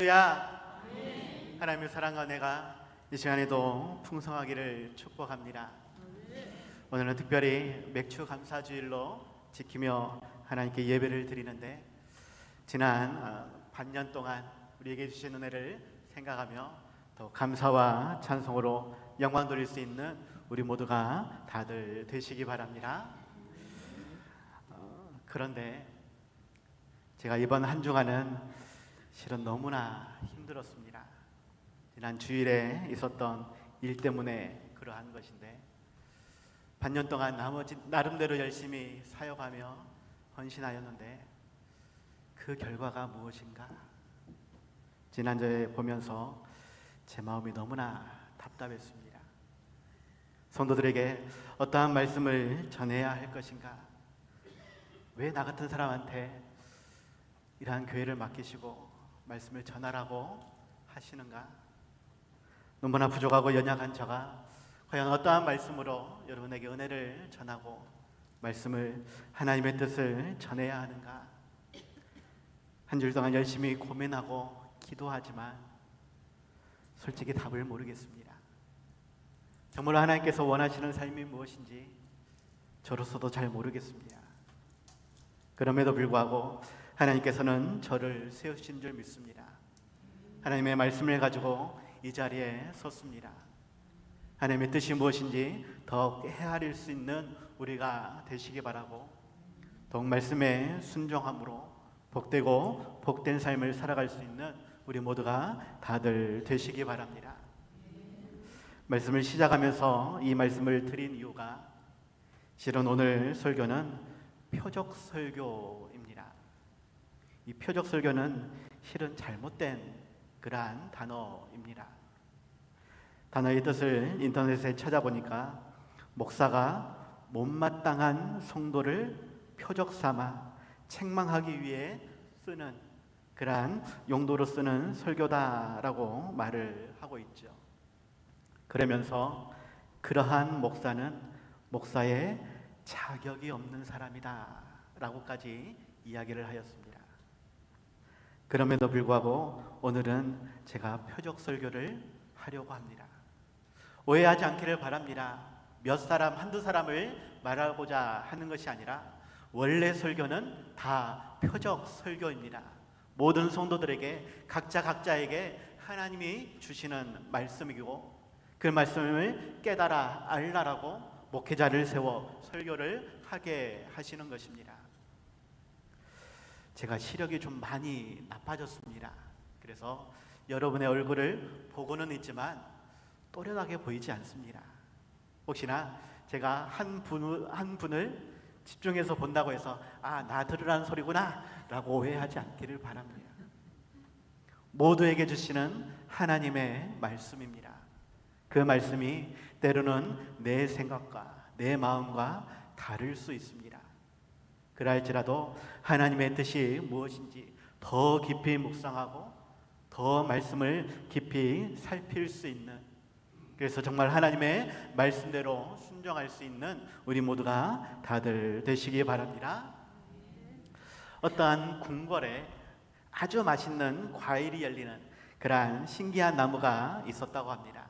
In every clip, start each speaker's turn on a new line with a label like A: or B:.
A: 할렐루야. 하나님의 사랑과 은혜가 이 시간에도 풍성하기를 축복합니다. 오늘은 특별히 맥주 감사주일로 지키며 하나님께 예배를 드리는데, 지난 반년 동안 우리에게 주신 은혜를 생각하며 더 감사와 찬송으로 영광 돌릴 수 있는 우리 모두가 다들 되시기 바랍니다. 그런데 제가 이번 한 주간은 실은 너무나 힘들었습니다. 지난 주일에 있었던 일 때문에 그러한 것인데, 반년 동안 나름대로 열심히 사역하며 헌신하였는데 그 결과가 무엇인가? 지난주에 보면서 제 마음이 너무나 답답했습니다. 성도들에게 어떠한 말씀을 전해야 할 것인가? 왜 나 같은 사람한테 이러한 교회를 맡기시고 말씀을 전하라고 하시는가? 너무나 부족하고 연약한 저가 과연 어떠한 말씀으로 여러분에게 은혜를 전하고 말씀을, 하나님의 뜻을 전해야 하는가? 한 주일 동안 열심히 고민하고 기도하지만 솔직히 답을 모르겠습니다. 정말로 하나님께서 원하시는 삶이 무엇인지 저로서도 잘 모르겠습니다. 그럼에도 불구하고 하나님께서는 저를 세우신 줄 믿습니다. 하나님의 말씀을 가지고 이 자리에 섰습니다. 하나님의 뜻이 무엇인지 더욱 헤아릴 수 있는 우리가 되시기 바라고, 더욱 말씀에 순종함으로 복되고 복된 삶을 살아갈 수 있는 우리 모두가 다들 되시기 바랍니다. 말씀을 시작하면서 이 말씀을 드린 이유가, 실은 오늘 설교는 표적 설교입니다. 이 표적 설교는 실은 잘못된 그러한 단어입니다. 단어의 뜻을 인터넷에 찾아보니까, 목사가 못마땅한 성도를 표적 삼아 책망하기 위해 쓰는 그러한 용도로 쓰는 설교다라고 말을 하고 있죠. 그러면서 그러한 목사는 목사의 자격이 없는 사람이다 라고까지 이야기를 하였습니다. 그럼에도 불구하고 오늘은 제가 표적 설교를 하려고 합니다. 오해하지 않기를 바랍니다. 몇 사람, 한두 사람을 말하고자 하는 것이 아니라 원래 설교는 다 표적 설교입니다. 모든 성도들에게, 각자에게 하나님이 주시는 말씀이고, 그 말씀을 깨달아 알라라고 목회자를 세워 설교를 하게 하시는 것입니다. 제가 시력이 좀 많이 나빠졌습니다. 그래서 여러분의 얼굴을 보고는 있지만 또렷하게 보이지 않습니다. 혹시나 제가 한 분을 집중해서 본다고 해서 나 들으라는 소리구나 라고 오해하지 않기를 바랍니다. 모두에게 주시는 하나님의 말씀입니다. 그 말씀이 때로는 내 생각과 내 마음과 다를 수 있습니다. 그럴지라도 하나님의 뜻이 무엇인지 더 깊이 묵상하고 더 말씀을 깊이 살필 수 있는, 그래서 정말 하나님의 말씀대로 순종할 수 있는 우리 모두가 다들 되시기 바랍니다. 어떠한 궁궐에 아주 맛있는 과일이 열리는 그러한 신기한 나무가 있었다고 합니다.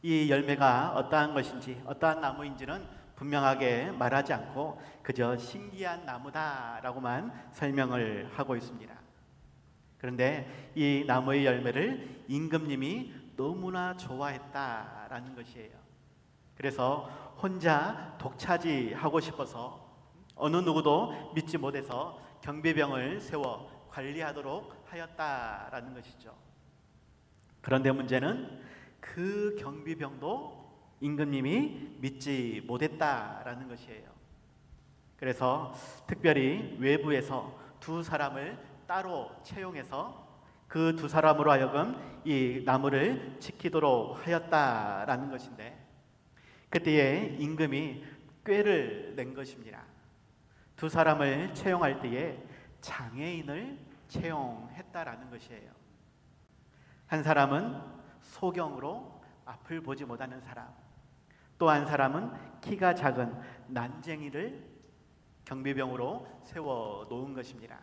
A: 이 열매가 어떠한 것인지, 어떠한 나무인지는 분명하게 말하지 않고 그저 신기한 나무다라고만 설명을 하고 있습니다. 그런데 이 나무의 열매를 임금님이 너무나 좋아했다라는 것이에요. 그래서 혼자 독차지하고 싶어서 어느 누구도 믿지 못해서 경비병을 세워 관리하도록 하였다라는 것이죠. 그런데 문제는 그 경비병도 임금님이 믿지 못했다라는 것이에요. 그래서 특별히 외부에서 두 사람을 따로 채용해서 그 두 사람으로 하여금 이 나무를 지키도록 하였다라는 것인데, 그때에 임금이 꾀를 낸 것입니다. 두 사람을 채용할 때에 장애인을 채용했다라는 것이에요. 한 사람은 소경으로 앞을 보지 못하는 사람, 또 한 사람은 키가 작은 난쟁이를 경비병으로 세워 놓은 것입니다.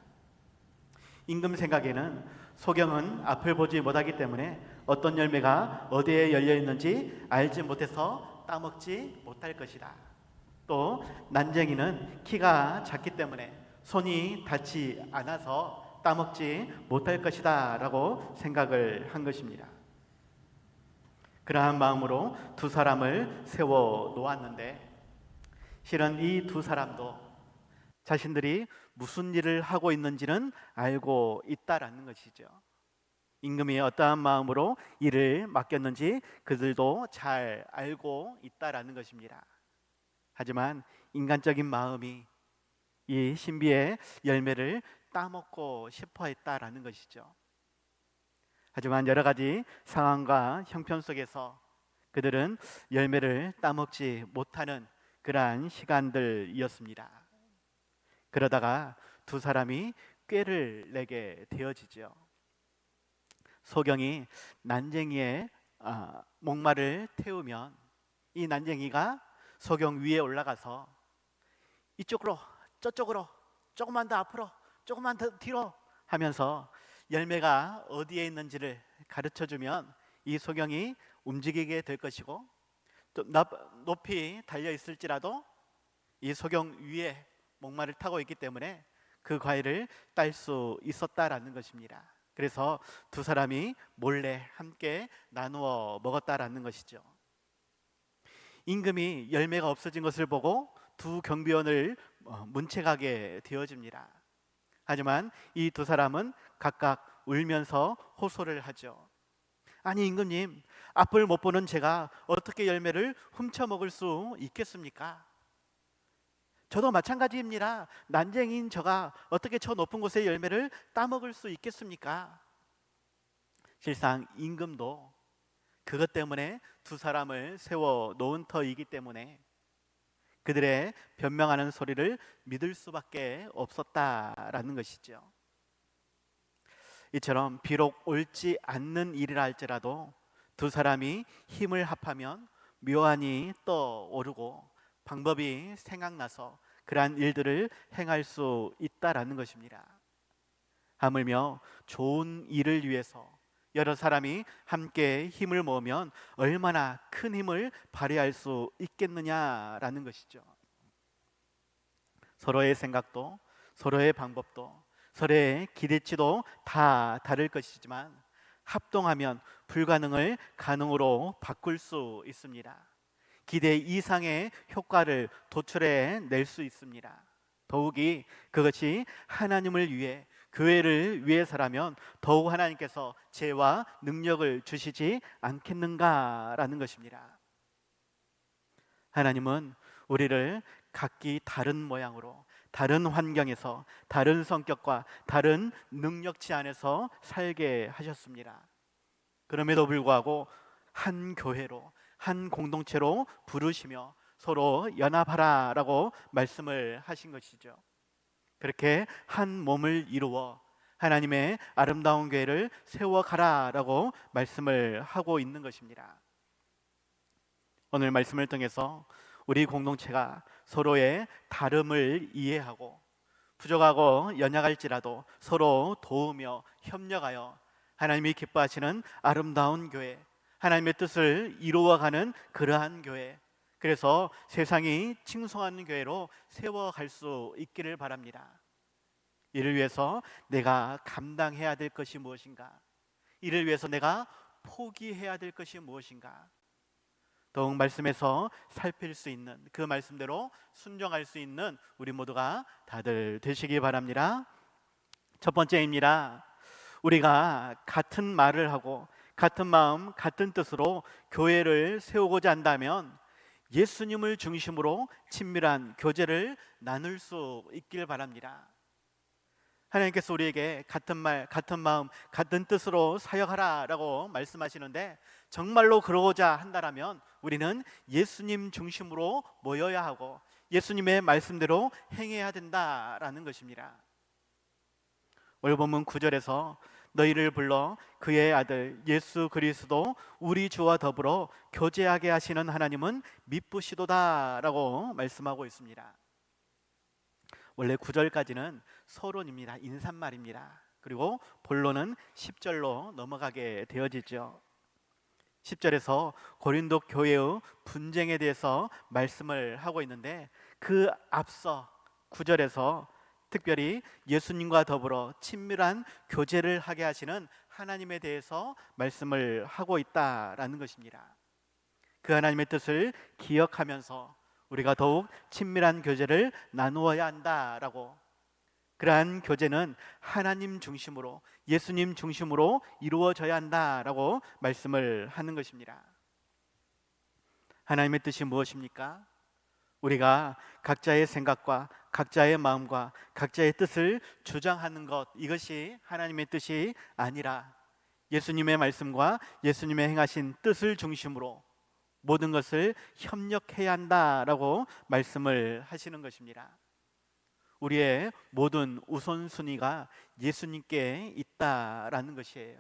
A: 임금 생각에는 소경은 앞을 보지 못하기 때문에 어떤 열매가 어디에 열려 있는지 알지 못해서 따먹지 못할 것이다. 또 난쟁이는 키가 작기 때문에 손이 닿지 않아서 따먹지 못할 것이다 라고 생각을 한 것입니다. 그러한 마음으로 두 사람을 세워 놓았는데, 실은 이 두 사람도 자신들이 무슨 일을 하고 있는지는 알고 있다라는 것이죠. 임금이 어떠한 마음으로 일을 맡겼는지 그들도 잘 알고 있다라는 것입니다. 하지만 인간적인 마음이 이 신비의 열매를 따먹고 싶어 했다라는 것이죠. 하지만 여러 가지 상황과 형편 속에서 그들은 열매를 따먹지 못하는 그러한 시간들이었습니다. 그러다가 두 사람이 꾀를 내게 되어지죠. 소경이 난쟁이의 목마를 태우면 이 난쟁이가 소경 위에 올라가서 이쪽으로 저쪽으로 조금만 더 앞으로 조금만 더 뒤로 하면서 열매가 어디에 있는지를 가르쳐주면 이 소경이 움직이게 될 것이고, 또 높이 달려 있을지라도 이 소경 위에 목마를 타고 있기 때문에 그 과일을 딸 수 있었다라는 것입니다. 그래서 두 사람이 몰래 함께 나누어 먹었다라는 것이죠. 임금이 열매가 없어진 것을 보고 두 경비원을 문책하게 되어집니다. 하지만 이 두 사람은 각각 울면서 호소를 하죠. 아니 임금님, 앞을 못 보는 제가 어떻게 열매를 훔쳐 먹을 수 있겠습니까? 저도 마찬가지입니다. 난쟁이인 저가 어떻게 저 높은 곳의 열매를 따먹을 수 있겠습니까? 실상 임금도 그것 때문에 두 사람을 세워 놓은 터이기 때문에 그들의 변명하는 소리를 믿을 수밖에 없었다라는 것이죠. 이처럼 비록 옳지 않는 일이라 할지라도 두 사람이 힘을 합하면 묘안이 떠오르고 방법이 생각나서 그러한 일들을 행할 수 있다라는 것입니다. 하물며 좋은 일을 위해서 여러 사람이 함께 힘을 모으면 얼마나 큰 힘을 발휘할 수 있겠느냐라는 것이죠. 서로의 생각도 서로의 방법도 서로의 기대치도 다 다를 것이지만 합동하면 불가능을 가능으로 바꿀 수 있습니다. 기대 이상의 효과를 도출해 낼 수 있습니다. 더욱이 그것이 하나님을 위해 교회를 위해서라면 더욱 하나님께서 지혜와 능력을 주시지 않겠는가라는 것입니다. 하나님은 우리를 각기 다른 모양으로 다른 환경에서 다른 성격과 다른 능력치 안에서 살게 하셨습니다. 그럼에도 불구하고 한 교회로 한 공동체로 부르시며 서로 연합하라라고 말씀을 하신 것이죠. 그렇게 한 몸을 이루어 하나님의 아름다운 교회를 세워가라라고 말씀을 하고 있는 것입니다. 오늘 말씀을 통해서 우리 공동체가 서로의 다름을 이해하고 부족하고 연약할지라도 서로 도우며 협력하여 하나님이 기뻐하시는 아름다운 교회, 하나님의 뜻을 이루어가는 그러한 교회, 그래서 세상이 칭송하는 교회로 세워갈 수 있기를 바랍니다. 이를 위해서 내가 감당해야 될 것이 무엇인가? 이를 위해서 내가 포기해야 될 것이 무엇인가? 더욱 말씀에서 살필 수 있는, 그 말씀대로 순종할 수 있는 우리 모두가 다들 되시기 바랍니다. 첫 번째입니다. 우리가 같은 말을 하고 같은 마음, 같은 뜻으로 교회를 세우고자 한다면 예수님을 중심으로 친밀한 교제를 나눌 수 있길 바랍니다. 하나님께서 우리에게 같은 말, 같은 마음, 같은 뜻으로 사역하라라고 말씀하시는데, 정말로 그러고자 한다면 우리는 예수님 중심으로 모여야 하고 예수님의 말씀대로 행해야 된다라는 것입니다. 오늘 본문 9절에서 너희를 불러 그의 아들 예수 그리스도 우리 주와 더불어 교제하게 하시는 하나님은 미쁘시도다라고 말씀하고 있습니다. 원래 9절까지는 서론입니다. 인사말입니다. 그리고 본론은 10절로 넘어가게 되어지죠. 10절에서 고린도 교회의 분쟁에 대해서 말씀을 하고 있는데, 그 앞서 9절에서 특별히 예수님과 더불어 친밀한 교제를 하게 하시는 하나님에 대해서 말씀을 하고 있다라는 것입니다. 그 하나님의 뜻을 기억하면서 우리가 더욱 친밀한 교제를 나누어야 한다라고, 그러한 교제는 하나님 중심으로, 예수님 중심으로 이루어져야 한다라고 말씀을 하는 것입니다. 하나님의 뜻이 무엇입니까? 우리가 각자의 생각과 각자의 마음과 각자의 뜻을 주장하는 것, 이것이 하나님의 뜻이 아니라 예수님의 말씀과 예수님의 행하신 뜻을 중심으로 모든 것을 협력해야 한다라고 말씀을 하시는 것입니다. 우리의 모든 우선순위가 예수님께 있다라는 것이에요.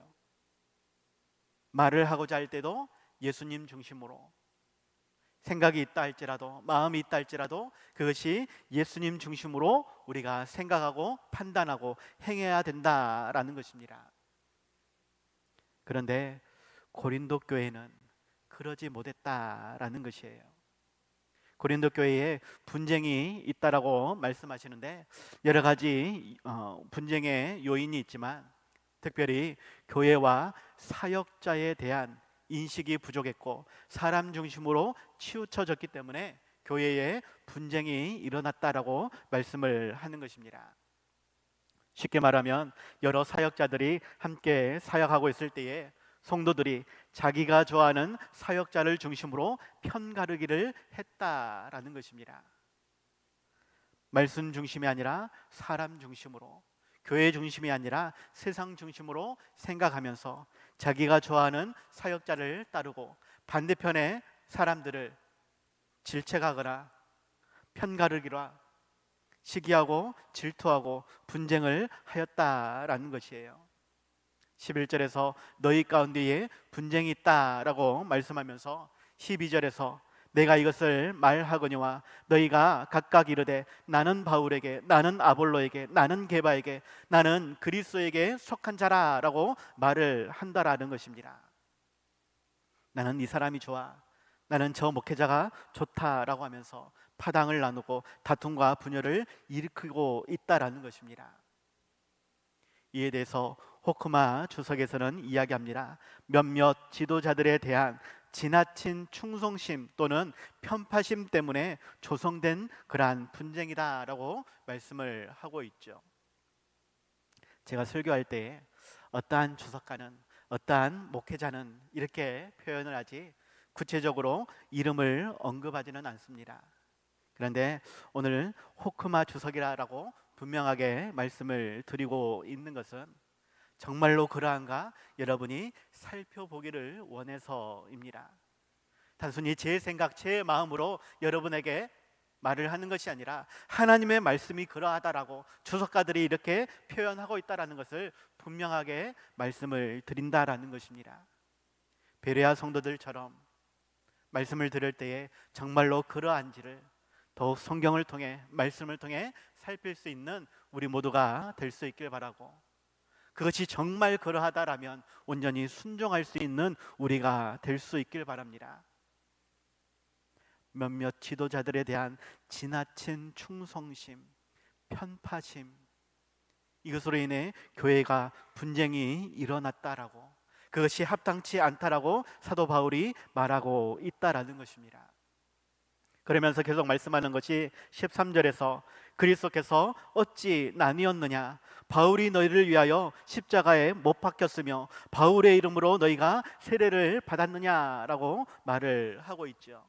A: 말을 하고자 할 때도 예수님 중심으로, 생각이 있다 할지라도, 마음이 있다 할지라도 그것이 예수님 중심으로 우리가 생각하고 판단하고 행해야 된다라는 것입니다. 그런데 고린도 교회는 그러지 못했다라는 것이에요. 고린도 교회에 분쟁이 있다라고 말씀하시는데, 여러 가지 분쟁의 요인이 있지만 특별히 교회와 사역자에 대한 인식이 부족했고 사람 중심으로 치우쳐졌기 때문에 교회에 분쟁이 일어났다라고 말씀을 하는 것입니다. 쉽게 말하면 여러 사역자들이 함께 사역하고 있을 때에 성도들이 자기가 좋아하는 사역자를 중심으로 편가르기를 했다라는 것입니다. 말씀 중심이 아니라 사람 중심으로, 교회 중심이 아니라 세상 중심으로 생각하면서 자기가 좋아하는 사역자를 따르고 반대편의 사람들을 질책하거나 편가르기라 시기하고 질투하고 분쟁을 하였다라는 것이에요. 11절에서 너희 가운데에 분쟁이 있다라고 말씀하면서 12절에서 내가 이것을 말하거니와 너희가 각각 이르되 나는 바울에게, 나는 아볼로에게, 나는 게바에게, 나는 그리스도에게 속한 자라라고 말을 한다라는 것입니다. 나는 이 사람이 좋아, 나는 저 목회자가 좋다라고 하면서 파당을 나누고 다툼과 분열을 일으키고 있다라는 것입니다. 이에 대해서 호크마 주석에서는 이야기합니다. 몇몇 지도자들에 대한 지나친 충성심 또는 편파심 때문에 조성된 그러한 분쟁이다라고 말씀을 하고 있죠. 제가 설교할 때 어떠한 주석가는, 어떠한 목회자는 이렇게 표현을 하지 구체적으로 이름을 언급하지는 않습니다. 그런데 오늘 호크마 주석이라고 분명하게 말씀을 드리고 있는 것은 정말로 그러한가 여러분이 살펴보기를 원해서입니다. 단순히 제 생각, 제 마음으로 여러분에게 말을 하는 것이 아니라 하나님의 말씀이 그러하다라고 주석가들이 이렇게 표현하고 있다라는 것을 분명하게 말씀을 드린다라는 것입니다. 베레아 성도들처럼 말씀을 들을 때에 정말로 그러한지를 더욱 성경을 통해, 말씀을 통해 살필 수 있는 우리 모두가 될 수 있길 바라고, 그것이 정말 그러하다라면 온전히 순종할 수 있는 우리가 될 수 있길 바랍니다. 몇몇 지도자들에 대한 지나친 충성심, 편파심, 이것으로 인해 교회가 분쟁이 일어났다라고, 그것이 합당치 않다라고 사도 바울이 말하고 있다라는 것입니다. 그러면서 계속 말씀하는 것이 13절에서 그리스도께서 어찌 나뉘었느냐, 바울이 너희를 위하여 십자가에 못 박혔으며 바울의 이름으로 너희가 세례를 받았느냐라고 말을 하고 있죠.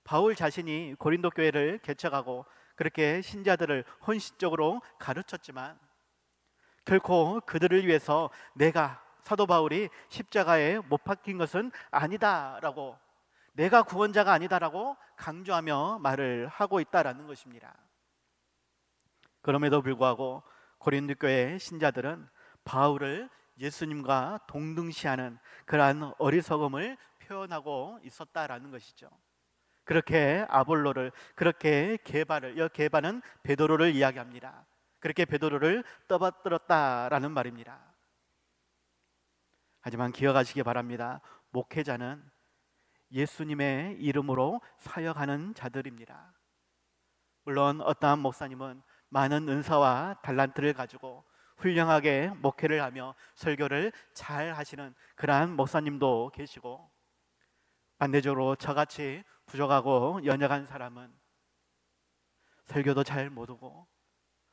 A: 바울 자신이 고린도 교회를 개척하고 그렇게 신자들을 헌신적으로 가르쳤지만 결코 그들을 위해서 내가, 사도 바울이 십자가에 못 박힌 것은 아니다라고, 내가 구원자가 아니다라고 강조하며 말을 하고 있다라는 것입니다. 그럼에도 불구하고 고린도 교회 신자들은 바울을 예수님과 동등시하는 그러한 어리석음을 표현하고 있었다라는 것이죠. 그렇게 아볼로를, 그렇게 게바를, 게바는 베드로를 이야기합니다. 그렇게 베드로를 떠받들었다라는 말입니다. 하지만 기억하시기 바랍니다. 목회자는 예수님의 이름으로 사역하는 자들입니다. 물론 어떠한 목사님은 많은 은사와 달란트를 가지고 훌륭하게 목회를 하며 설교를 잘 하시는 그러한 목사님도 계시고, 반대적으로 저같이 부족하고 연약한 사람은 설교도 잘 못하고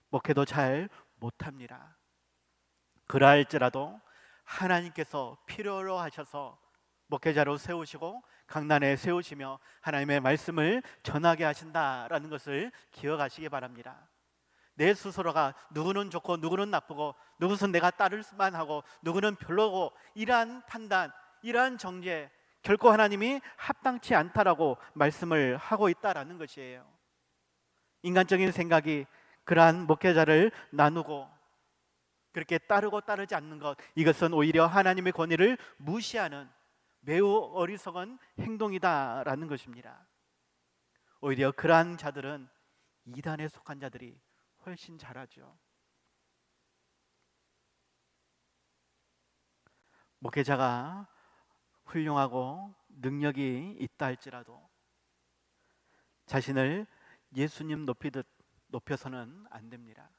A: 목회도 잘 못합니다. 그러할지라도 하나님께서 필요로 하셔서 목회자로 세우시고 강단에 세우시며 하나님의 말씀을 전하게 하신다라는 것을 기억하시기 바랍니다. 내 스스로가 누구는 좋고 누구는 나쁘고 누구는 내가 따를 수만 하고 누구는 별로고, 이러한 판단, 이러한 정죄, 결코 하나님이 합당치 않다라고 말씀을 하고 있다라는 것이에요. 인간적인 생각이 그러한 목회자를 나누고 그렇게 따르고 따르지 않는 것, 이것은 오히려 하나님의 권위를 무시하는 매우 어리석은 행동이다라는 것입니다. 오히려 그러한 자들은 이단에 속한 자들이 훨씬 잘하죠. 목회자가 훌륭하고 능력이 있다 할지라도 자신을 예수님 높이듯 높여서는 안 됩니다.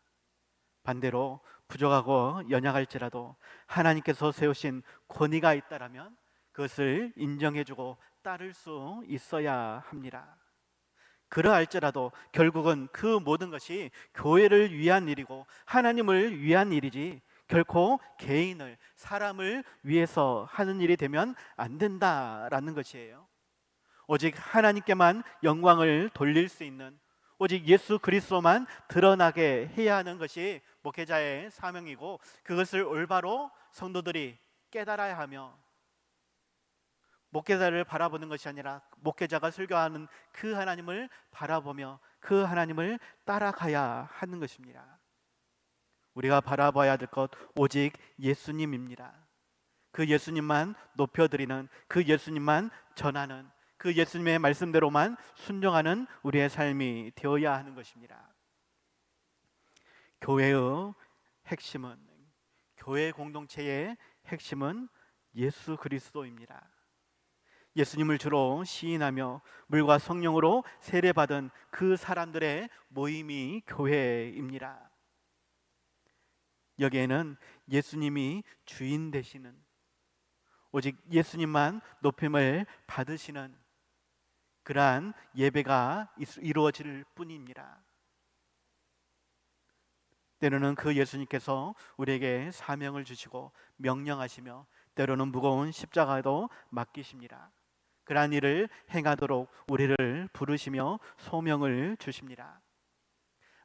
A: 반대로 부족하고 연약할지라도 하나님께서 세우신 권위가 있다라면 그것을 인정해주고 따를 수 있어야 합니다. 그러할지라도 결국은 그 모든 것이 교회를 위한 일이고 하나님을 위한 일이지 결코 개인을, 사람을 위해서 하는 일이 되면 안 된다라는 것이에요. 오직 하나님께만 영광을 돌릴 수 있는, 오직 예수 그리스도만 드러나게 해야 하는 것이 목회자의 사명이고, 그것을 올바로 성도들이 깨달아야 하며, 목회자를 바라보는 것이 아니라 목회자가 설교하는 그 하나님을 바라보며 그 하나님을 따라가야 하는 것입니다. 우리가 바라봐야 될 것 오직 예수님입니다. 그 예수님만 높여드리는, 그 예수님만 전하는, 그 예수님의 말씀대로만 순종하는 우리의 삶이 되어야 하는 것입니다. 교회의 핵심은, 교회 공동체의 핵심은 예수 그리스도입니다. 예수님을 주로 시인하며 물과 성령으로 세례받은 그 사람들의 모임이 교회입니다. 여기에는 예수님이 주인 되시는, 오직 예수님만 높임을 받으시는 그러한 예배가 이루어질 뿐입니다. 때로는 그 예수님께서 우리에게 사명을 주시고 명령하시며 때로는 무거운 십자가도 맡기십니다. 그러한 일을 행하도록 우리를 부르시며 소명을 주십니다.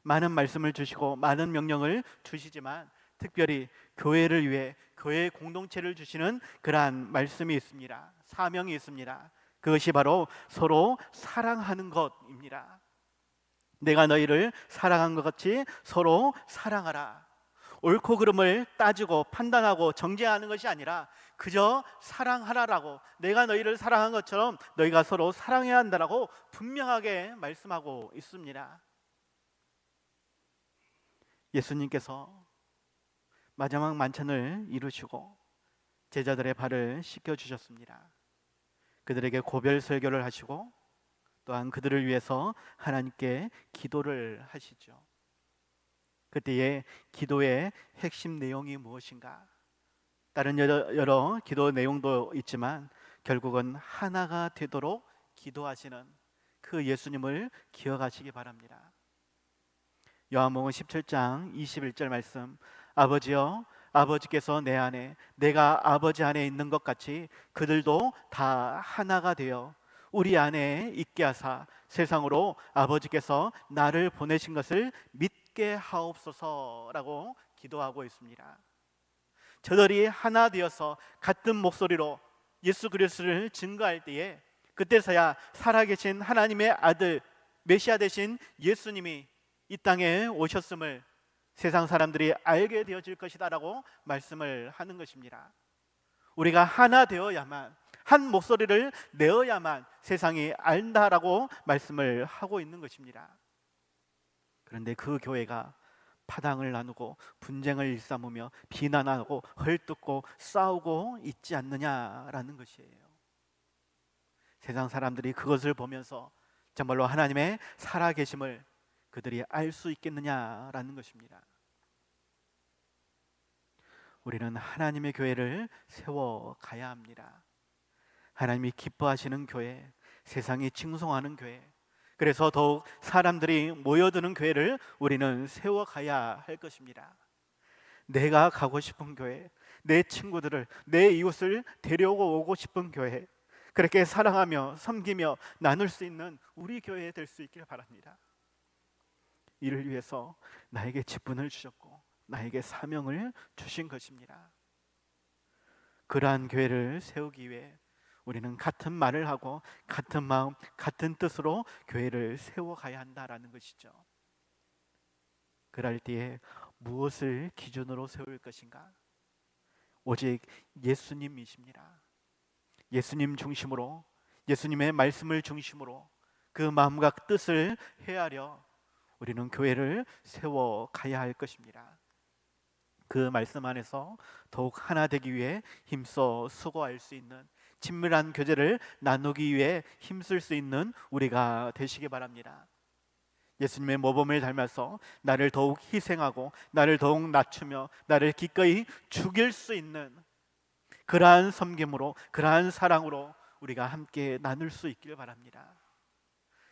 A: 많은 말씀을 주시고 많은 명령을 주시지만 특별히 교회를 위해 교회 공동체를 주시는 그러한 말씀이 있습니다. 사명이 있습니다. 그것이 바로 서로 사랑하는 것입니다. 내가 너희를 사랑한 것 같이 서로 사랑하라. 옳고 그름을 따지고 판단하고 정죄하는 것이 아니라 그저 사랑하라라고, 내가 너희를 사랑한 것처럼 너희가 서로 사랑해야 한다라고 분명하게 말씀하고 있습니다. 예수님께서 마지막 만찬을 이루시고 제자들의 발을 씻겨주셨습니다. 그들에게 고별 설교를 하시고 또한 그들을 위해서 하나님께 기도를 하시죠. 그때의 기도의 핵심 내용이 무엇인가? 다른 여러 기도 내용도 있지만 결국은 하나가 되도록 기도하시는 그 예수님을 기억하시기 바랍니다. 요한복음 17장 21절 말씀, 아버지여, 아버지께서 내 안에, 내가 아버지 안에 있는 것 같이 그들도 다 하나가 되어 우리 안에 있게 하사 세상으로 아버지께서 나를 보내신 것을 믿게 하옵소서라고 기도하고 있습니다. 저들이 하나 되어서 같은 목소리로 예수 그리스도를 증거할 때에 그때서야 살아계신 하나님의 아들 메시아 되신 예수님이 이 땅에 오셨음을 세상 사람들이 알게 되어질 것이다 라고 말씀을 하는 것입니다. 우리가 하나 되어야만, 한 목소리를 내어야만 세상이 안다라고 말씀을 하고 있는 것입니다. 그런데 그 교회가 파당을 나누고 분쟁을 일삼으며 비난하고 헐뜯고 싸우고 있지 않느냐라는 것이에요. 세상 사람들이 그것을 보면서 정말로 하나님의 살아계심을 그들이 알 수 있겠느냐라는 것입니다. 우리는 하나님의 교회를 세워가야 합니다. 하나님이 기뻐하시는 교회, 세상이 칭송하는 교회, 그래서 더욱 사람들이 모여드는 교회를 우리는 세워가야 할 것입니다. 내가 가고 싶은 교회, 내 친구들을, 내 이웃을 데려오고 오고 싶은 교회, 그렇게 사랑하며 섬기며 나눌 수 있는 우리 교회 될 수 있길 바랍니다. 이를 위해서 나에게 직분을 주셨고 나에게 사명을 주신 것입니다. 그러한 교회를 세우기 위해 우리는 같은 말을 하고 같은 마음, 같은 뜻으로 교회를 세워가야 한다라는 것이죠. 그럴 때에 무엇을 기준으로 세울 것인가? 오직 예수님이십니다. 예수님 중심으로, 예수님의 말씀을 중심으로 그 마음과 뜻을 헤아려 우리는 교회를 세워가야 할 것입니다. 그 말씀 안에서 더욱 하나 되기 위해 힘써 수고할 수 있는, 친밀한 교제를 나누기 위해 힘쓸 수 있는 우리가 되시기 바랍니다. 예수님의 모범을 닮아서 나를 더욱 희생하고 나를 더욱 낮추며 나를 기꺼이 죽일 수 있는 그러한 섬김으로, 그러한 사랑으로 우리가 함께 나눌 수 있길 바랍니다.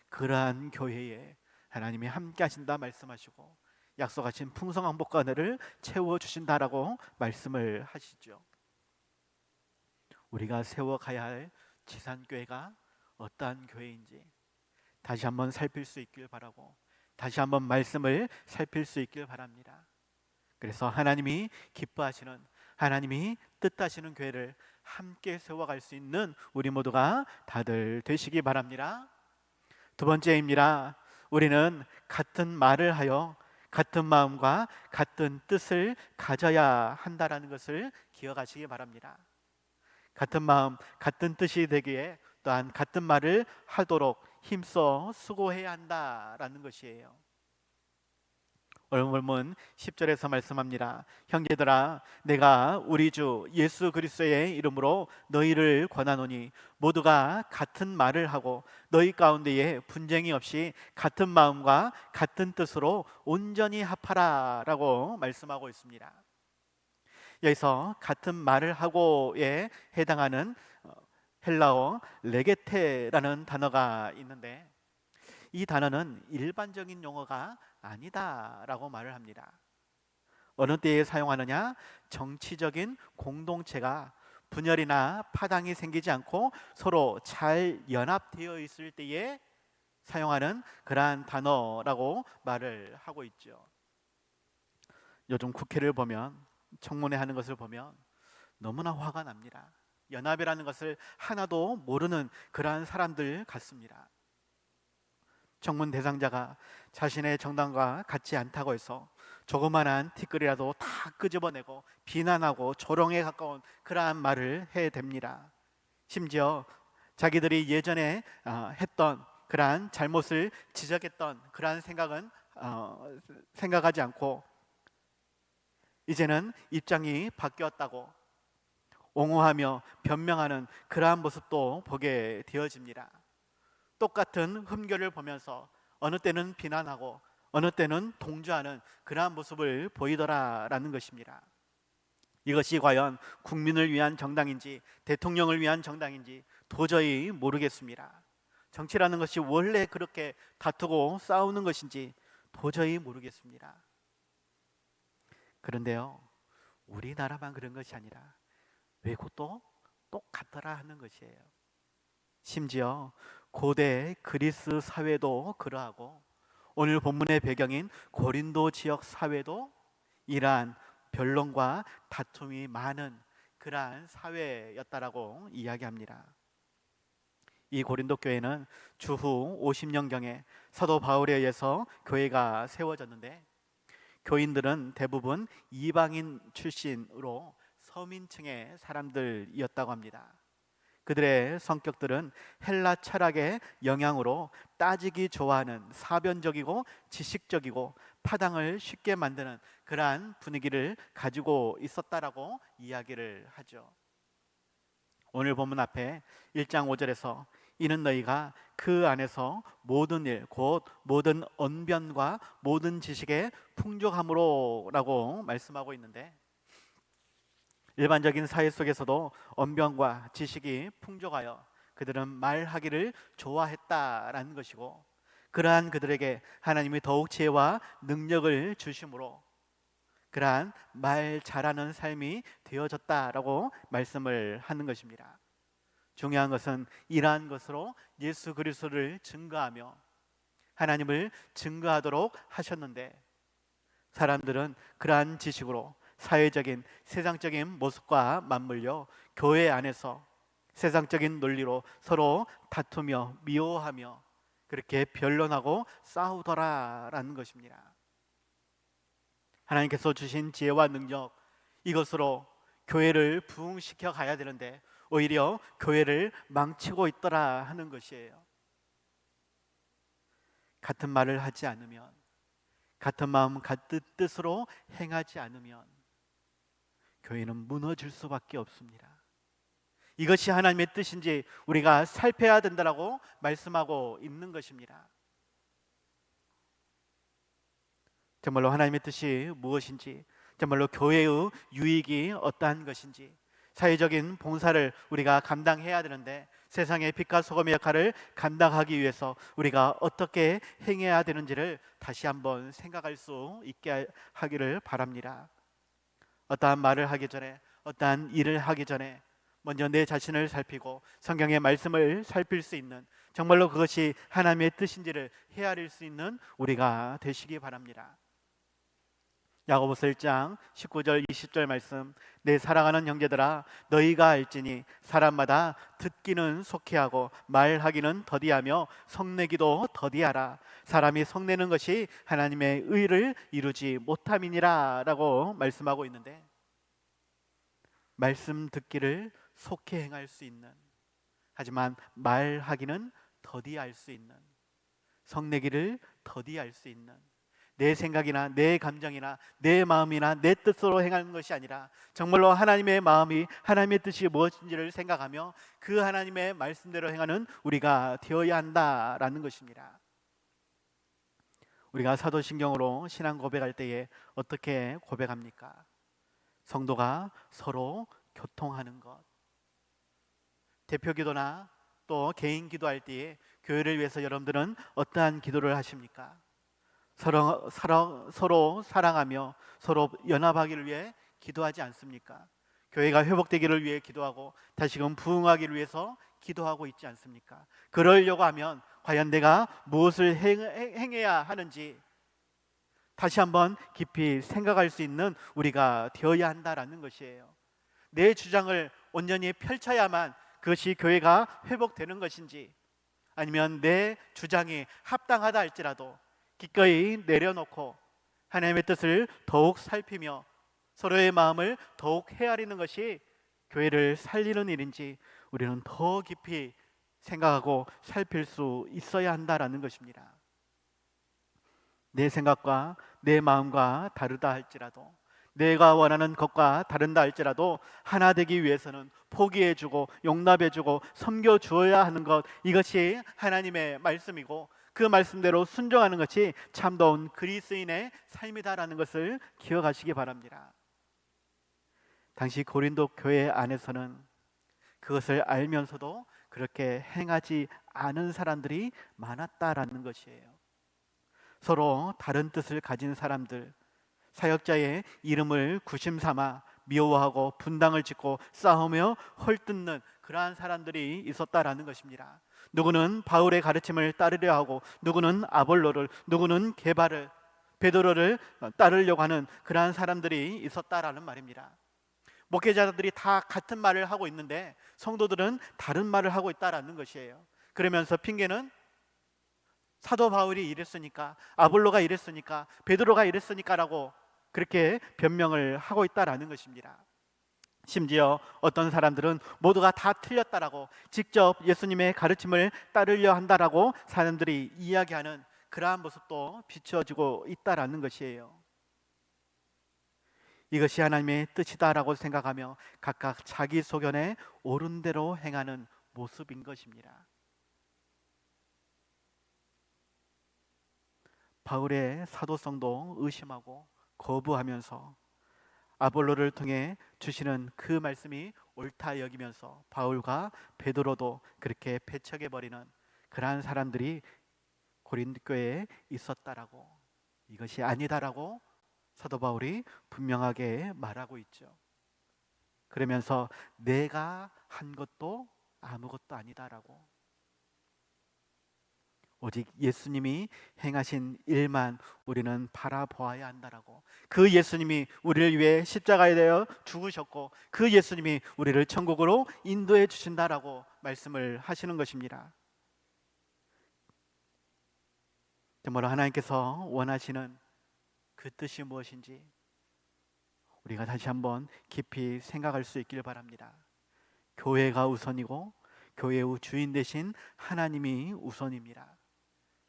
A: 그러한 교회에 하나님이 함께 하신다 말씀하시고 약속하신 풍성한 복과 은혜를 채워주신다라고 말씀을 하시죠. 우리가 세워가야 할 지산교회가 어떠한 교회인지 다시 한번 살필 수 있길 바라고, 다시 한번 말씀을 살필 수 있길 바랍니다. 그래서 하나님이 기뻐하시는, 하나님이 뜻하시는 교회를 함께 세워갈 수 있는 우리 모두가 다들 되시기 바랍니다. 두 번째입니다. 우리는 같은 말을 하여 같은 마음과 같은 뜻을 가져야 한다라는 것을 기억하시기 바랍니다. 같은 마음, 같은 뜻이 되기에 또한 같은 말을 하도록 힘써 수고해야 한다라는 것이에요. 오늘 본문 10절에서 말씀합니다. 형제들아, 내가 우리 주 예수 그리스도의 이름으로 너희를 권하노니 모두가 같은 말을 하고 너희 가운데에 분쟁이 없이 같은 마음과 같은 뜻으로 온전히 합하라 라고 말씀하고 있습니다. 여기서 같은 말을 하고에 해당하는 헬라어 레게테라는 단어가 있는데 이 단어는 일반적인 용어가 아니다라고 말을 합니다. 어느 때에 사용하느냐? 정치적인 공동체가 분열이나 파당이 생기지 않고 서로 잘 연합되어 있을 때에 사용하는 그러한 단어라고 말을 하고 있죠. 요즘 국회를 보면, 청문회 하는 것을 보면 너무나 화가 납니다. 연합이라는 것을 하나도 모르는 그러한 사람들 같습니다. 청문 대상자가 자신의 정당과 같지 않다고 해서 조그만한 티끌이라도 다 끄집어내고 비난하고 조롱에 가까운 그러한 말을 해댑니다. 심지어 자기들이 예전에 했던 그러한 잘못을 지적했던 그러한 생각은 생각하지 않고 이제는 입장이 바뀌었다고 옹호하며 변명하는 그러한 모습도 보게 되어집니다. 똑같은 흠결을 보면서 어느 때는 비난하고 어느 때는 동조하는 그러한 모습을 보이더라라는 것입니다. 이것이 과연 국민을 위한 정당인지 대통령을 위한 정당인지 도저히 모르겠습니다. 정치라는 것이 원래 그렇게 다투고 싸우는 것인지 도저히 모르겠습니다. 그런데요, 우리나라만 그런 것이 아니라 외국도 똑같더라 하는 것이에요. 심지어 고대 그리스 사회도 그러하고 오늘 본문의 배경인 고린도 지역 사회도 이러한 변론과 다툼이 많은 그러한 사회였다라고 이야기합니다. 이 고린도 교회는 주후 50년경에 사도 바울에 의해서 교회가 세워졌는데 교인들은 대부분 이방인 출신으로 서민층의 사람들이었다고 합니다. 그들의 성격들은 헬라 철학의 영향으로 따지기 좋아하는 사변적이고 지식적이고 파당을 쉽게 만드는 그러한 분위기를 가지고 있었다라고 이야기를 하죠. 오늘 본문 앞에 1장 5절에서 이는 너희가 그 안에서 모든 일 곧 모든 언변과 모든 지식의 풍족함으로 라고 말씀하고 있는데, 일반적인 사회 속에서도 언변과 지식이 풍족하여 그들은 말하기를 좋아했다라는 것이고, 그러한 그들에게 하나님이 더욱 지혜와 능력을 주심으로 그러한 말 잘하는 삶이 되어졌다라고 말씀을 하는 것입니다. 중요한 것은 이러한 것으로 예수 그리스도를 증거하며 하나님을 증거하도록 하셨는데, 사람들은 그러한 지식으로 사회적인 세상적인 모습과 맞물려 교회 안에서 세상적인 논리로 서로 다투며 미워하며 그렇게 변론하고 싸우더라라는 것입니다. 하나님께서 주신 지혜와 능력, 이것으로 교회를 부흥시켜 가야 되는데 오히려 교회를 망치고 있더라 하는 것이에요. 같은 말을 하지 않으면, 같은 마음 같은 뜻으로 행하지 않으면 교회는 무너질 수밖에 없습니다. 이것이 하나님의 뜻인지 우리가 살펴야 된다라고 말씀하고 있는 것입니다. 정말로 하나님의 뜻이 무엇인지, 정말로 교회의 유익이 어떠한 것인지, 사회적인 봉사를 우리가 감당해야 되는데 세상의 빛과 소금의 역할을 감당하기 위해서 우리가 어떻게 행해야 되는지를 다시 한번 생각할 수 있게 하기를 바랍니다. 어떠한 말을 하기 전에, 어떠한 일을 하기 전에 먼저 내 자신을 살피고 성경의 말씀을 살필 수 있는, 정말로 그것이 하나님의 뜻인지를 헤아릴 수 있는 우리가 되시기 바랍니다. 야고보서 1장 19절 20절 말씀, 내 사랑하는 형제들아 너희가 알지니 사람마다 듣기는 속히하고 말하기는 더디하며 성내기도 더디하라. 사람이 성내는 것이 하나님의 의를 이루지 못함이니라 라고 말씀하고 있는데, 말씀 듣기를 속히 행할 수 있는, 하지만 말하기는 더디할 수 있는, 성내기를 더디할 수 있는, 내 생각이나 내 감정이나 내 마음이나 내 뜻으로 행하는 것이 아니라 정말로 하나님의 마음이, 하나님의 뜻이 무엇인지를 생각하며 그 하나님의 말씀대로 행하는 우리가 되어야 한다라는 것입니다. 우리가 사도신경으로 신앙 고백할 때에 어떻게 고백합니까? 성도가 서로 교통하는 것. 대표 기도나 또 개인 기도할 때에 교회를 위해서 여러분들은 어떠한 기도를 하십니까? 서로 사랑하며 서로 연합하기를 위해 기도하지 않습니까? 교회가 회복되기를 위해 기도하고 다시금 부흥하기를 위해서 기도하고 있지 않습니까? 그러려고 하면 과연 내가 무엇을 행해야 하는지 다시 한번 깊이 생각할 수 있는 우리가 되어야 한다라는 것이에요. 내 주장을 온전히 펼쳐야만 그것이 교회가 회복되는 것인지, 아니면 내 주장이 합당하다 할지라도 기꺼이 내려놓고 하나님의 뜻을 더욱 살피며 서로의 마음을 더욱 헤아리는 것이 교회를 살리는 일인지 우리는 더 깊이 생각하고 살필 수 있어야 한다라는 것입니다. 내 생각과 내 마음과 다르다 할지라도, 내가 원하는 것과 다른다 할지라도 하나 되기 위해서는 포기해주고 용납해주고 섬겨주어야 하는 것, 이것이 하나님의 말씀이고 그 말씀대로 순종하는 것이 참다운 그리스도인의 삶이다라는 것을 기억하시기 바랍니다. 당시 고린도 교회 안에서는 그것을 알면서도 그렇게 행하지 않은 사람들이 많았다라는 것이에요. 서로 다른 뜻을 가진 사람들, 사역자의 이름을 구심삼아 미워하고 분당을 짓고 싸우며 헐뜯는 그러한 사람들이 있었다라는 것입니다. 누구는 바울의 가르침을 따르려 하고, 누구는 아볼로를, 누구는 게바를, 베드로를 따르려고 하는 그러한 사람들이 있었다라는 말입니다. 목회자들이 다 같은 말을 하고 있는데 성도들은 다른 말을 하고 있다라는 것이에요. 그러면서 핑계는 사도 바울이 이랬으니까, 아볼로가 이랬으니까, 베드로가 이랬으니까라고 그렇게 변명을 하고 있다라는 것입니다. 심지어 어떤 사람들은 모두가 다 틀렸다라고 직접 예수님의 가르침을 따르려 한다라고 사람들이 이야기하는 그러한 모습도 비추어지고 있다라는 것이에요. 이것이 하나님의 뜻이다라고 생각하며 각각 자기 소견에 옳은 대로 행하는 모습인 것입니다. 바울의 사도성도 의심하고 거부하면서 아볼로를 통해 주시는 그 말씀이 옳다 여기면서 바울과 베드로도 그렇게 배척해 버리는 그러한 사람들이 고린도 교회에 있었다라고, 이것이 아니다라고 사도 바울이 분명하게 말하고 있죠. 그러면서 내가 한 것도 아무것도 아니다라고, 오직 예수님이 행하신 일만 우리는 바라보아야 한다라고, 그 예수님이 우리를 위해 십자가에 대어 죽으셨고 그 예수님이 우리를 천국으로 인도해 주신다라고 말씀을 하시는 것입니다. 정말로 하나님께서 원하시는 그 뜻이 무엇인지 우리가 다시 한번 깊이 생각할 수 있길 바랍니다. 교회가 우선이고 교회의 주인 되신 하나님이 우선입니다.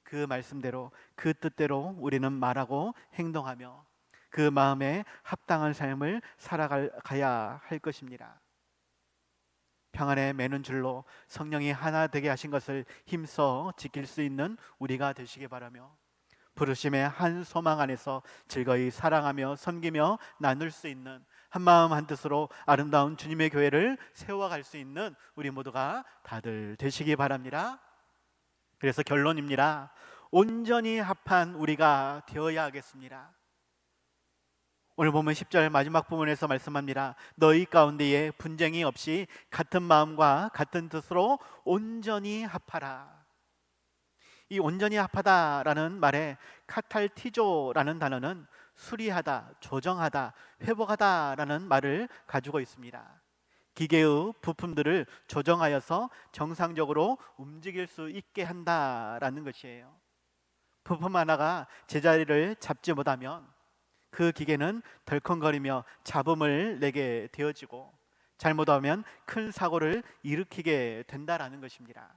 A: 그 말씀대로 그 뜻대로 우리는 말하고 행동하며 그 마음에 합당한 삶을 살아가야 할 것입니다. 평안에 매는 줄로 성령이 하나 되게 하신 것을 힘써 지킬 수 있는 우리가 되시기 바라며, 부르심의 한 소망 안에서 즐거이 사랑하며 섬기며 나눌 수 있는 한마음 한뜻으로 아름다운 주님의 교회를 세워갈 수 있는 우리 모두가 다들 되시기 바랍니다. 그래서 결론입니다. 온전히 합한 우리가 되어야 하겠습니다. 오늘 보면 10절 마지막 부분에서 말씀합니다. 너희 가운데에 분쟁이 없이 같은 마음과 같은 뜻으로 온전히 합하라. 이 온전히 합하다라는 말에 카탈티조라는 단어는 수리하다, 조정하다, 회복하다라는 말을 가지고 있습니다. 기계의 부품들을 조정하여서 정상적으로 움직일 수 있게 한다라는 것이에요. 부품 하나가 제자리를 잡지 못하면 그 기계는 덜컹거리며 잡음을 내게 되어지고 잘못하면 큰 사고를 일으키게 된다라는 것입니다.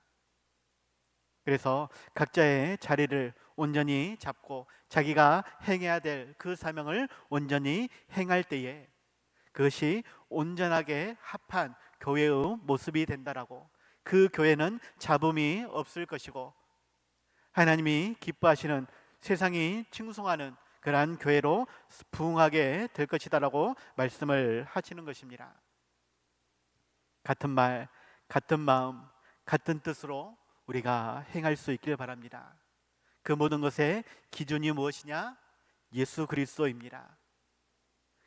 A: 그래서 각자의 자리를 온전히 잡고 자기가 행해야 될 그 사명을 온전히 행할 때에 그것이 온전하게 합한 교회의 모습이 된다라고, 그 교회는 잡음이 없을 것이고 하나님이 기뻐하시는, 세상이 칭송하는 그러한 교회로 부흥하게 될 것이다라고 말씀을 하시는 것입니다. 같은 말, 같은 마음, 같은 뜻으로 우리가 행할 수 있길 바랍니다. 그 모든 것의 기준이 무엇이냐? 예수 그리스도입니다.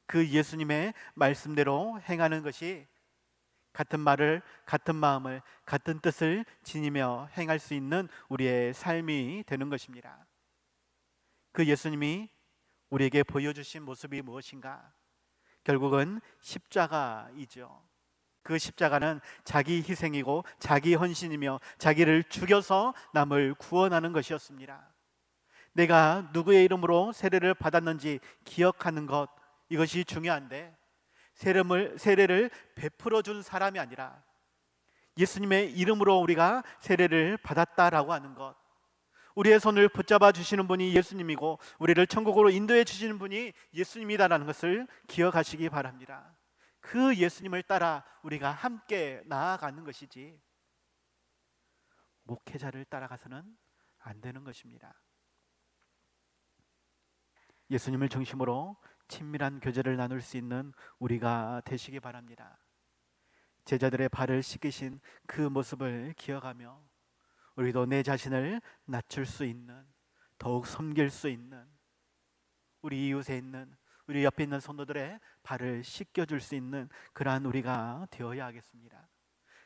A: 그 예수님의 말씀대로 행하는 것이 같은 말을, 같은 마음을, 같은 뜻을 지니며 행할 수 있는 우리의 삶이 되는 것입니다. 그 예수님이 우리에게 보여주신 모습이 무엇인가? 결국은 십자가이죠. 그 십자가는 자기 희생이고 자기 헌신이며 자기를 죽여서 남을 구원하는 것이었습니다. 내가 누구의 이름으로 세례를 받았는지 기억하는 것, 이것이 중요한데 세례를 베풀어 준 사람이 아니라 예수님의 이름으로 우리가 세례를 받았다라고 하는 것, 우리의 손을 붙잡아 주시는 분이 예수님이고 우리를 천국으로 인도해 주시는 분이 예수님이다라는 것을 기억하시기 바랍니다. 그 예수님을 따라 우리가 함께 나아가는 것이지 목회자를 따라가서는 안 되는 것입니다. 예수님을 중심으로 친밀한 교제를 나눌 수 있는 우리가 되시기 바랍니다. 제자들의 발을 씻기신 그 모습을 기억하며 우리도 내 자신을 낮출 수 있는, 더욱 섬길 수 있는, 우리 이웃에 있는, 우리 옆에 있는 성도들의 발을 씻겨줄 수 있는 그러한 우리가 되어야 하겠습니다.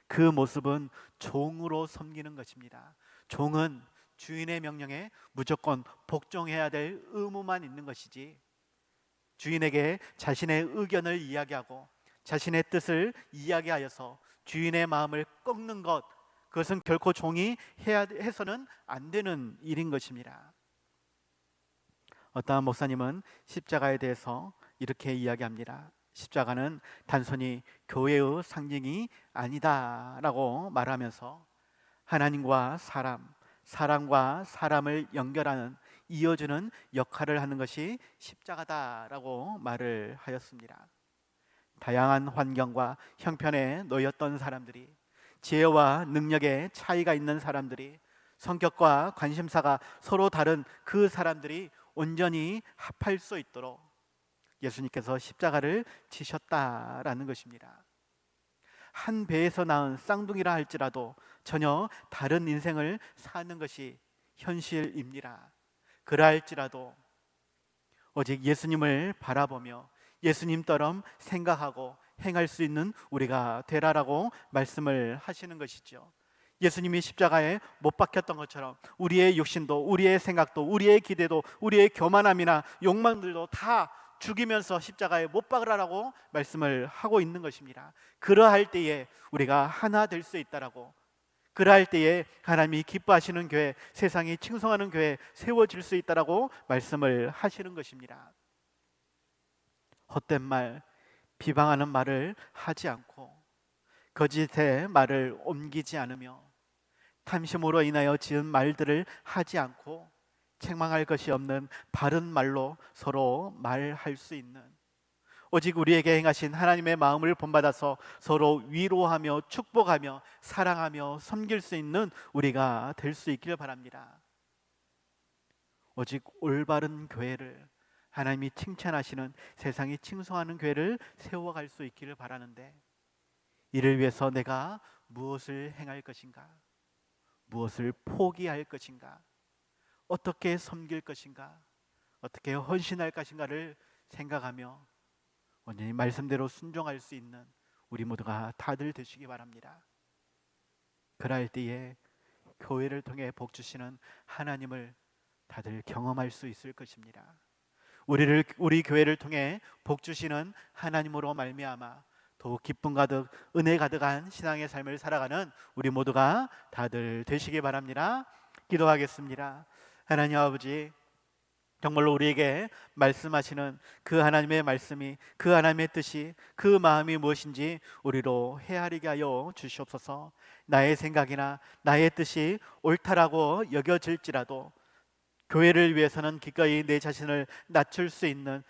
A: 그 모습은 종으로 섬기는 것입니다. 종은 주인의 명령에 무조건 복종해야 될 의무만 있는 것이지, 주인에게 자신의 의견을 이야기하고 자신의 뜻을 이야기하여서 주인의 마음을 꺾는 것, 그것은 결코 종이 해서는 안 되는 일인 것입니다. 어떠한 목사님은 십자가에 대해서 이렇게 이야기합니다. 십자가는 단순히 교회의 상징이 아니다라고 말하면서 하나님과 사람, 사람과 사람을 연결하는, 이어주는 역할을 하는 것이 십자가다라고 말을 하였습니다. 다양한 환경과 형편에 놓였던 사람들이, 지혜와 능력에 차이가 있는 사람들이, 성격과 관심사가 서로 다른 그 사람들이 온전히 합할 수 있도록 예수님께서 십자가를 지셨다라는 것입니다. 한 배에서 낳은 쌍둥이라 할지라도 전혀 다른 인생을 사는 것이 현실입니다. 그러할지라도 오직 예수님을 바라보며 예수님처럼 생각하고 행할 수 있는 우리가 되라라고 말씀을 하시는 것이죠. 예수님이 십자가에 못 박혔던 것처럼 우리의 욕심도, 우리의 생각도, 우리의 기대도, 우리의 교만함이나 욕망들도 다 죽이면서 십자가에 못 박으라고 말씀을 하고 있는 것입니다. 그러할 때에 우리가 하나 될 수 있다라고, 그러할 때에 하나님이 기뻐하시는 교회, 세상이 칭송하는 교회 세워질 수 있다라고 말씀을 하시는 것입니다. 헛된 말, 비방하는 말을 하지 않고 거짓의 말을 옮기지 않으며 탐심으로 인하여 지은 말들을 하지 않고 책망할 것이 없는 바른 말로 서로 말할 수 있는, 오직 우리에게 행하신 하나님의 마음을 본받아서 서로 위로하며 축복하며 사랑하며 섬길 수 있는 우리가 될 수 있기를 바랍니다. 오직 올바른 교회를, 하나님이 칭찬하시는, 세상이 칭송하는 교회를 세워갈 수 있기를 바라는데, 이를 위해서 내가 무엇을 행할 것인가, 무엇을 포기할 것인가, 어떻게 섬길 것인가, 어떻게 헌신할 것인가를 생각하며 온전히 말씀대로 순종할 수 있는 우리 모두가 다들 되시기 바랍니다. 그럴 때에 교회를 통해 복 주시는 하나님을 다들 경험할 수 있을 것입니다. 우리 교회를 통해 복 주시는 하나님으로 말미암아 더욱 기쁨 가득, 은혜 가득한 신앙의 삶을 살아가는 우리 모두가 다들 되시기 바랍니다. 기도하겠습니다. 하나님 아버지, 정말로 우리에게 말씀하시는 그 하나님의 말씀이, 그 하나님의 뜻이, 그 마음이 무엇인지 우리로 헤아리게 하여 주시옵소서. 나의 생각이나 나의 뜻이 옳다라고 여겨질지라도 교회를 위해서는 기꺼이 내 자신을 낮출 수 있는